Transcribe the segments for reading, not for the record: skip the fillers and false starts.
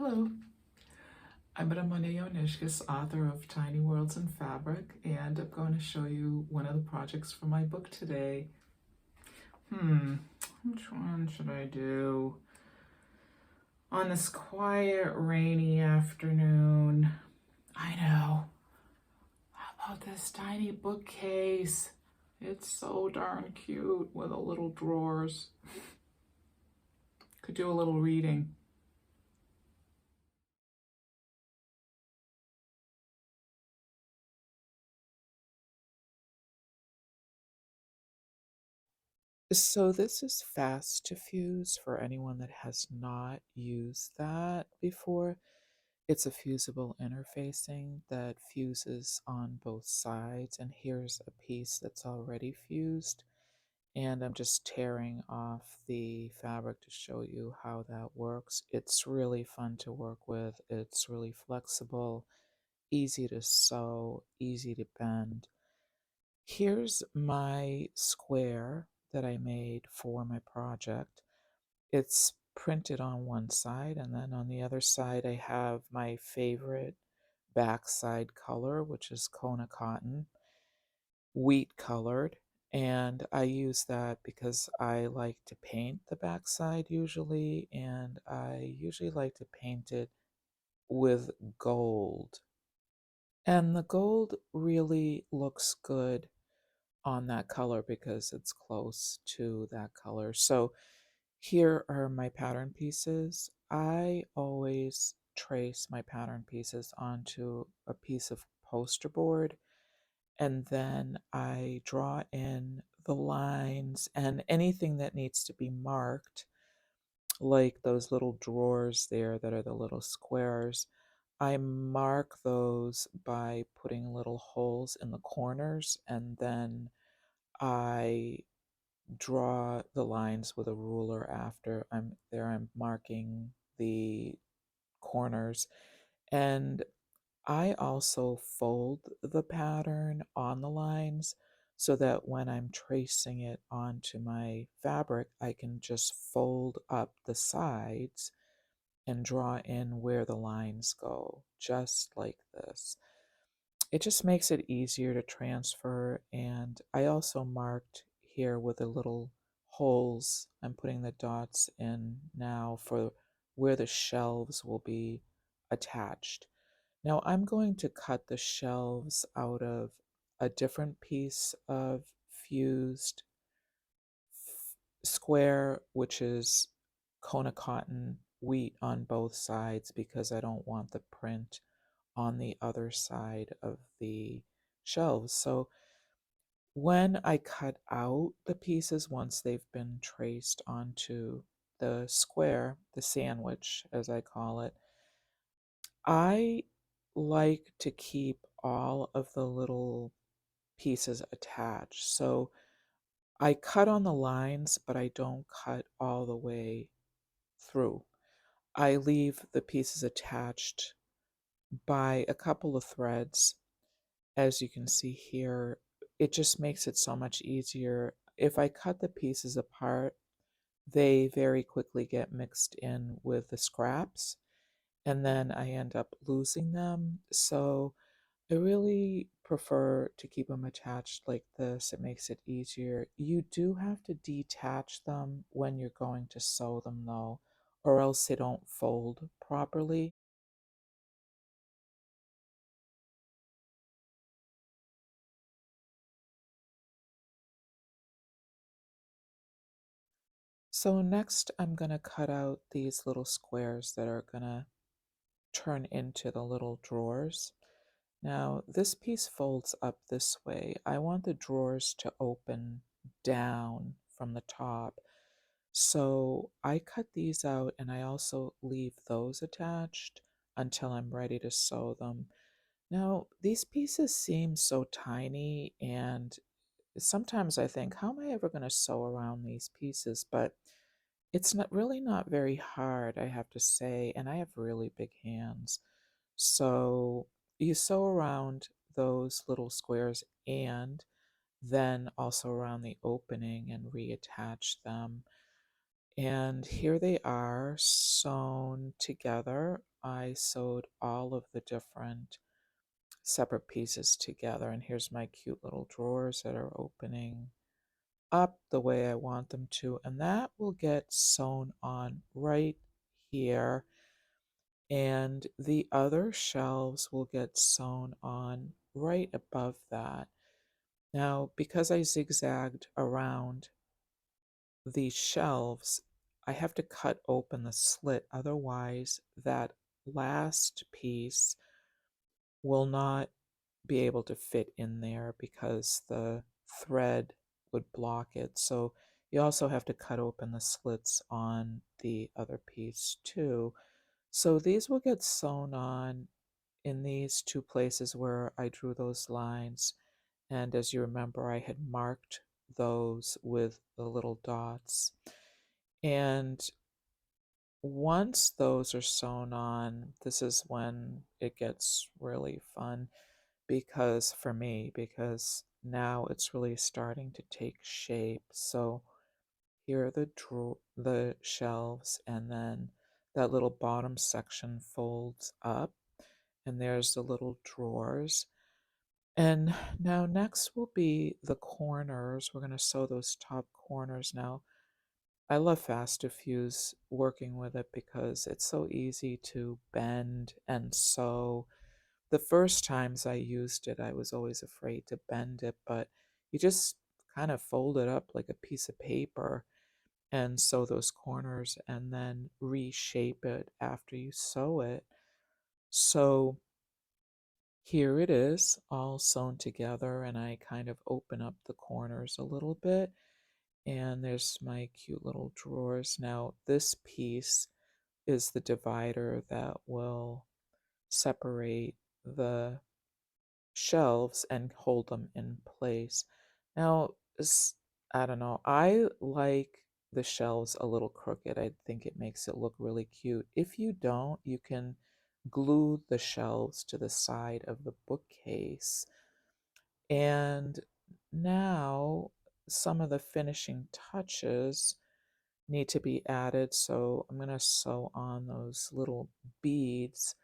Hello, I'm Ramune Jauniskis, author of Tiny Worlds in Fabric, and I'm going to show you one of the projects for my book today. Which one should I do? On this quiet, rainy afternoon. I know. How about this tiny bookcase? It's so darn cute with the little drawers. Could do a little reading. So this is fast to fuse for anyone that has not used that before. It's a fusible interfacing that fuses on both sides, and here's a piece that's already fused, and I'm just tearing off the fabric to show you how that works. It's really fun to work with. It's really flexible, easy to sew, easy to bend. Here's my square that I made for my project. It's printed on one side, and then on the other side I have my favorite backside color, which is Kona cotton, wheat colored. And I use that because I like to paint the backside usually, and I usually like to paint it with gold. And the gold really looks good on that color because it's close to that color. So here are my pattern pieces. I always trace my pattern pieces onto a piece of poster board, and then I draw in the lines and anything that needs to be marked, like those little drawers there that are the little squares. I mark those by putting little holes in the corners, and then I draw the lines with a ruler after I'm marking the corners. And I also fold the pattern on the lines so that when I'm tracing it onto my fabric, I can just fold up the sides and draw in where the lines go, just like this. It just makes it easier to transfer. And I also marked here with the little holes. I'm putting the dots in now for where the shelves will be attached. Now I'm going to cut the shelves out of a different piece of fused square, which is Kona cotton wheat on both sides, because I don't want the print on the other side of the shelves. So when I cut out the pieces, once they've been traced onto the square, the sandwich, as I call it, I like to keep all of the little pieces attached. So I cut on the lines, but I don't cut all the way through. I leave the pieces attached by a couple of threads. As you can see here, it just makes it so much easier. If I cut the pieces apart, they very quickly get mixed in with the scraps, and then I end up losing them. So I really prefer to keep them attached like this. It makes it easier. You do have to detach them when you're going to sew them, though, or else they don't fold properly. So next I'm going to cut out these little squares that are going to turn into the little drawers. Now this piece folds up this way. I want the drawers to open down from the top. So I cut these out, and I also leave those attached until I'm ready to sew them. Now, these pieces seem so tiny, and sometimes I think, how am I ever going to sew around these pieces? But it's not really not very hard, I have to say, and I have really big hands. So you sew around those little squares and then also around the opening and reattach them. And here they are sewn together. I sewed all of the different separate pieces together. And here's my cute little drawers that are opening up the way I want them to. And that will get sewn on right here. And the other shelves will get sewn on right above that. Now, because I zigzagged around these shelves, I have to cut open the slit. Otherwise, that last piece will not be able to fit in there because the thread would block it. So you also have to cut open the slits on the other piece too. So these will get sewn on in these two places where I drew those lines. And as you remember, I had marked those with the little dots. And once those are sewn on, this is when it gets really fun because for me, because now it's really starting to take shape. So here are the shelves, and then that little bottom section folds up, and there's the little drawers. And now next will be the corners. We're going to sew those top corners now. I love Fast Fuse working with it because it's so easy to bend and sew. The first times I used it, I was always afraid to bend it, but you just kind of fold it up like a piece of paper and sew those corners and then reshape it after you sew it. So here it is, all sewn together, and I kind of open up the corners a little bit. And there's my cute little drawers. Now, this piece is the divider that will separate the shelves and hold them in place. Now, I don't know, I like the shelves a little crooked. I think it makes it look really cute. If you don't, you can glue the shelves to the side of the bookcase. And now some of the finishing touches need to be added. So I'm going to sew on those little beads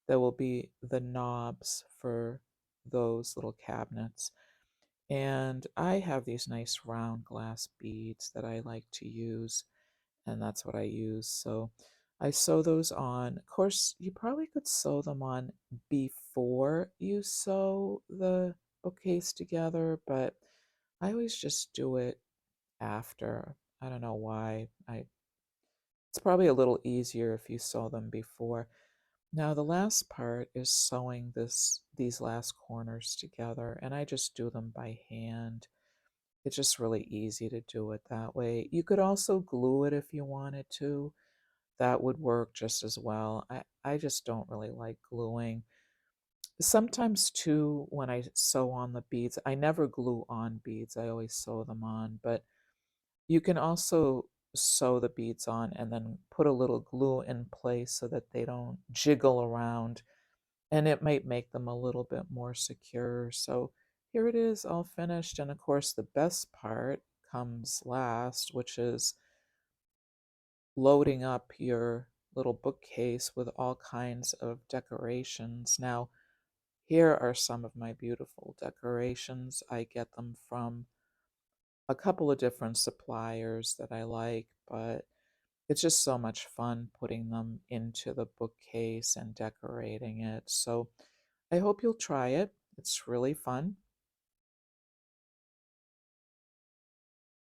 that will be the knobs for those little cabinets. And I have these nice round glass beads that I like to use, and that's what I use. So I sew those on. Of course, you probably could sew them on before you sew the bookcase together, but I always just do it after. I don't know why. It's probably a little easier if you sew them before. Now the last part is sewing these last corners together, and I just do them by hand. It's just really easy to do it that way. You could also glue it if you wanted to. That would work just as well. I just don't really like gluing. Sometimes too, when I sew on the beads, I never glue on beads. I always sew them on, but you can also sew the beads on and then put a little glue in place so that they don't jiggle around, and it might make them a little bit more secure. So here it is all finished. And of course, the best part comes last, which is loading up your little bookcase with all kinds of decorations. Now, here are some of my beautiful decorations. I get them from a couple of different suppliers that I like, but it's just so much fun putting them into the bookcase and decorating it. So I hope you'll try it. It's really fun.